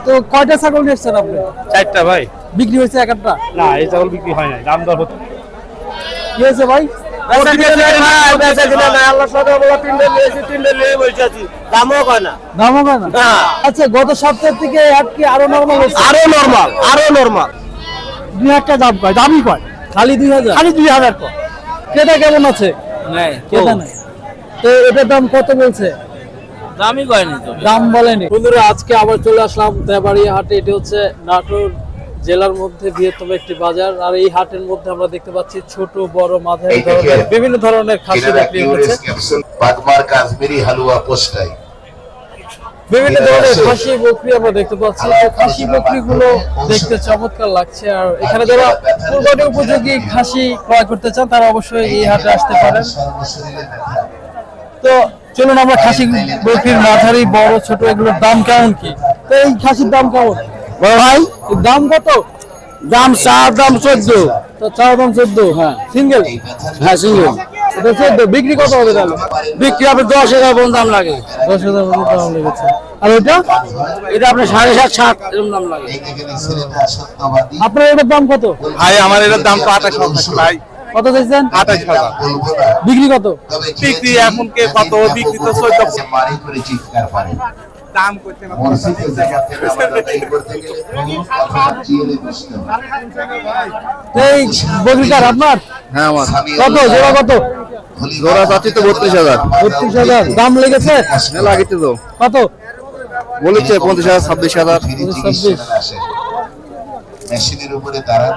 তো কয়টা ছাগল নিয়েছেন আপনি? চারটা ভাই। বিক্রি হয়েছে একটা? না, এই ছাগল বিক্রি হয় নাই, দাম দর হচ্ছে। কি হয়েছে ভাই? দামও কয় না। আচ্ছা, গত সপ্তাহ থেকে কি আরো নরমাল হচ্ছে? আরো নরমাল 2000 দাম কয়? দামই কয় খালি 2000? খালি 2000 কয়। ক্রেতা কেমন আছে? নাই, ক্রেতা নাই। তো এটার দাম কত বলছে? দামই কয়নি তো। দাম বলেনি। বন্ধুরা, আজকে আবার চলে আসলাম দেবাড়িয়া হাটে। এটি হচ্ছে নাটোর জেলার মধ্যে বৃহত্তম একটি বাজার। আর এই হাটের মধ্যে আমরা দেখতে পাচ্ছি ছোট বড় মাঝারি ধরনের বিভিন্ন ধরনের খাসি বিক্রি হচ্ছে। বাগমার কাশ্মীরি হালুয়া পোস্টাই বিভিন্ন ধরনের খাসি বকরি আমরা দেখতে পাচ্ছি। তো খাসি বকরি গুলো দেখতে চমৎকার লাগছে। আর এখানে যারা কুরবানি উপযোগী খাসি ক্রয় করতে চান তারা অবশ্যই এই হাটে আসতে পারেন। তো চলুন আমরা খাসি বকরির মাঝারি বড় ছোট এগুলোর দাম কেমন কি। তো এই খাসির দাম কেমন বড় ভাই? দাম কত? দাম চার দাম 14। তো চার দাম 14? হ্যাঁ, সিঙ্গেল? হ্যাঁ, সিঙ্গেল। এটা 14। বিক্রি কত হবে তাহলে? বিক্রি হবে 10,000 পর্যন্ত দাম লাগে। 10,000 পর্যন্ত দাম লেগেছে। আর এটা এটা আপনার 7.5-7 এরকম দাম লাগে। আপনার এটার দাম কত ভাই? আমার এটার দাম তো 28,000 ভাই। কত চাইছেন? 28,000। বিক্রি কত? বিক্রি এখন কে কত? বিক্রি তো 14। মারি করে চিৎকার পারে দাম করতে না। এই বকরিটার আপনার? হ্যাঁ, আমার। কত জোড়া? কত জোড়া চাচ্ছি তো 32,000। 32,000 দাম লেগেছে? লাগিতে তো কত বলেছে? 50,000, 26,000। 26। মেশিনের উপরে দাঁড়ান।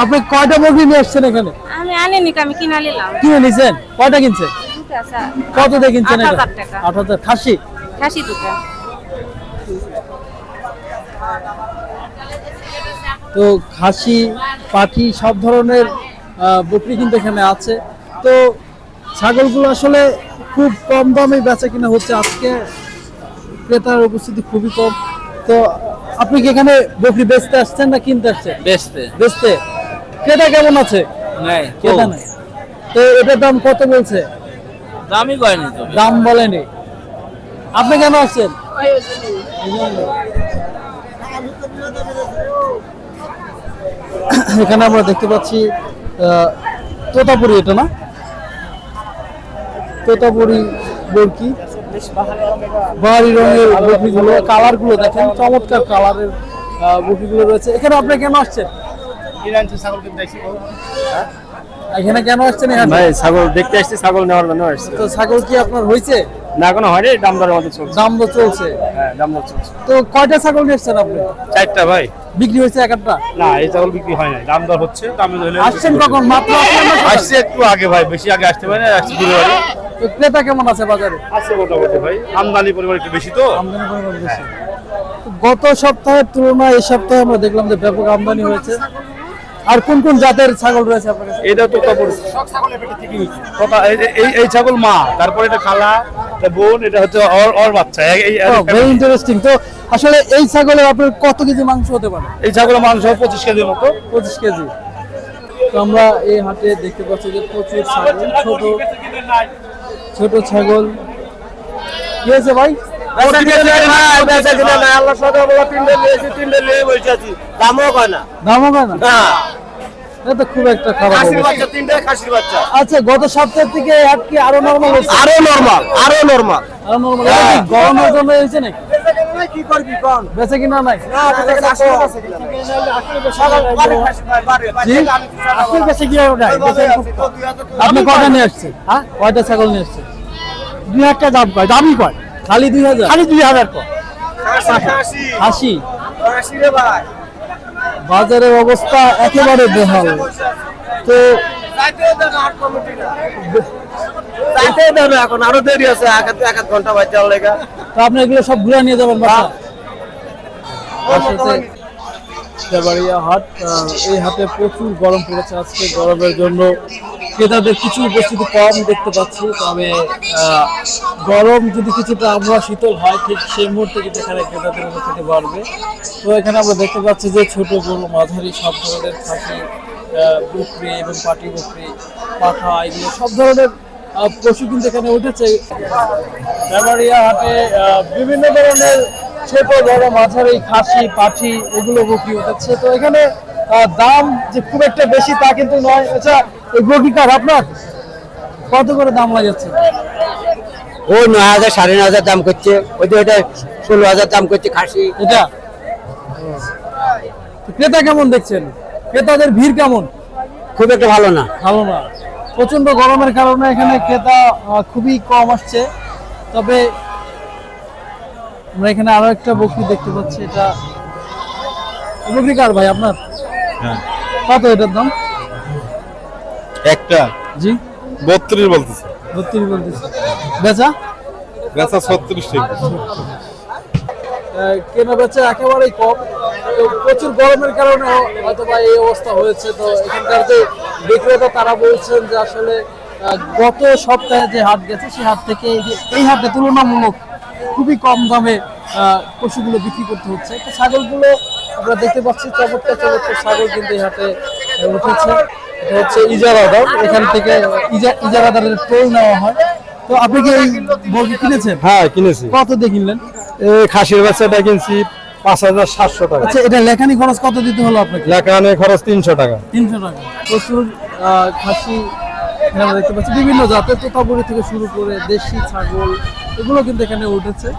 আপনি কয়টা বকরি নিয়ে আসছেন এখানে? আমি আনিনি, আমি কিনা নিলাম। কিনে নিছেন? কয়টা কিনছেন? দুটো আছে। কত দিয়ে কিনছেন? 8,000 টাকা। 8,000 খাসি? খাসি দুটো। তো খাসি পাঠি সব ধরনের বকরি কিন্তু এখানে আছে। তো ছাগলগুলো আসলে খুব কম দামে বেচা কিনা হচ্ছে আজকে। ক্রেতার উপস্থিতি খুবই কম। তো আপনি কি এখানে বকরি বেচতে আসছেন না কিনতে আসছেন? বেচতে। ক্রেতা কেমন আছে? নাই, ক্রেতা নাই। তো এটার দাম কত বলছে? দামই কয়নি তো। দাম বলেনি। আপনি কেন আসছেন? এখানে আমরা দেখতে পাচ্ছি তোতাপুরি। এটা না তোতাপুরি বরকি, বাহারি রঙের বকরিগুলো, কালার গুলো দেখেন, চমৎকার কালারের বকরিগুলো রয়েছে। এখানে আপনি কেন আসছেন? এখানে কেন আসছেন? ভাই ছাগল দেখতে আসছি, ছাগল নেওয়ার জন্য আসছি। তো ছাগল কি আপনার হয়েছে? না, এখনো হয়নি, দাম দরের মধ্যে চলছে। দাম তো চলছে। হ্যাঁ, দাম দর চলছে। তো কয়টা ছাগল নিয়েছেন আপনি? চারটা ভাই। বিক্রি হয়েছে একটা? না, এই ছাগল বিক্রি হয় নাই, দাম দর হচ্ছে। দামে ধরে আসছেন কখন? মাত্র আসছে একটু আগে ভাই, বেশি আগে আসতে পারে না, আসছে দূরে বাড়ি। তো ক্রেতা কেমন আছে বাজারে? আছে মোটামুটি ভাই, আমদানি পরিমাণ একটু বেশি তো। আমদানি পরিমাণ বেশি। গত সপ্তাহের তুলনায় এই সপ্তাহে আমরা দেখলাম যে ব্যাপক আমদানি হয়েছে। আর কোন কোন জাতের ছাগল রয়েছে আপনার কাছে? এটা তো কাপড় কথা, এই ছাগল মা, তারপরে এটা খালা, এটা বোন, এটা হচ্ছে ওর বাচ্চা। Very interesting. তো আসলে এই ছাগলের আপনার কত কেজি মাংস হতে পারে? এই ছাগলের মাংস 25 কেজির মতো। 25 কেজি। তো আমরা এই হাটে দেখতে পাচ্ছি যে প্রচুর ছাগল, ছোট ছাগল। কি হয়েছে ভাই? দামও কয় না। দামও কয় না? এটা তো খুব একটা খারাপ অবস্থা। আচ্ছা, গত সপ্তাহ থেকে কি আরো নরমাল হচ্ছে? আরো নরমাল। গরমের জন্য হয়েছে নাকি? কি করবি কোন? বেচে কিনা নাই? আপনি কয়টা নিয়ে আসছেন? হ্যাঁ, কয়টা ছাগল নিয়ে আসছেন? 2000 দাম কয়? দামই কয় খালি 2000? খালি 2000 কয়? খাসি বাজারের অবস্থা একেবারে বেহাল। তো এখন আরো দেরি আছে, এক ঘন্টা বাজে লেগা। তো আপনি এগুলো সব ঘুরে নিয়ে যাবেন বাসা? দেবাড়িয়া হাট। এই হাটে প্রচুর গরম পড়েছে আজকে। গরমের জন্য ক্রেতাদের কিছু উপস্থিতি কম দেখতে পাচ্ছি। তবে গরম যদি কিছুটা আবহাওয়া শীতল হয়, ঠিক সেই মুহূর্তে কিন্তু এখানে ক্রেতাদের উপস্থিতি বাড়বে। তো এখানে আমরা দেখতে পাচ্ছি যে ছোট বড় মাঝারি সব ধরনের খাসি, বকরি এবং পাটি বকরি, পাঠা, এগুলো সব ধরনের পশু কিন্তু এখানে উঠেছে। দেবাড়িয়া হাটে বিভিন্ন ধরনের ছোট বড় মাঝারি খাসি পাঠি এগুলো বকরি উঠেছে। তো এখানে দাম যে খুব একটা বেশি তা কিন্তু নয়। আচ্ছা, এই বকরি কার আপনার? কত করে দাম লাগাচ্ছে? ও 9,000 9,500 দাম করছে, ওইটা 16,000 দাম করছে খাসি। এটা তো ক্রেতা কেমন দেখছেন? ক্রেতাদের ভিড় কেমন? খুব একটা ভালো না। ভালো না, প্রচন্ড গরমের কারণে এখানে ক্রেতা খুবই কম আসছে। তবে আমরা এখানে আরো একটা বকরি দেখতে পাচ্ছি। এটা বকরি কার ভাই আপনার? কত এটার দাম? একটা জি 32 বলতেছে, 32 বলতেছে। বেচা বেচা 36 টাকা। কেনা বেচা একেবারেই কম। তো প্রচুর গরমের কারণে হয়তো বা এই অবস্থা হয়েছে। তো এখানকার যে বিক্রেতা তারা বলছেন যে আসলে গত সপ্তাহে যে হাট গেছে সেই হাট থেকে এই হাটে তুলনামূলক খুবই কম দামে পশুগুলো বিক্রি করতে হচ্ছে। তো ছাগলগুলো আমরা দেখতে পাচ্ছি, চমৎকার চমৎকার ছাগল কিন্তু এই হাটে উঠেছে। এটা হচ্ছে ইজারাদার, এখান থেকে ইজারাদারের টোল নেওয়া হয়। তো আপনি কি এই বকরি কিনেছেন? হ্যাঁ কিনেছি। কত দিয়ে কিনলেন? এই খাসির বাচ্চাটা কিনছি 5,700 টাকা। আচ্ছা, এটা লেখানি খরচ কত দিতে হলো আপনাকে? লেখানে খরচ 300 টাকা। 300 টাকা। প্রচুর খাসি এখানে দেখতে পাচ্ছি, বিভিন্ন জাতের তোতাপুরি থেকে শুরু করে দেশি ছাগল এগুলো কিন্তু এখানে উঠেছে।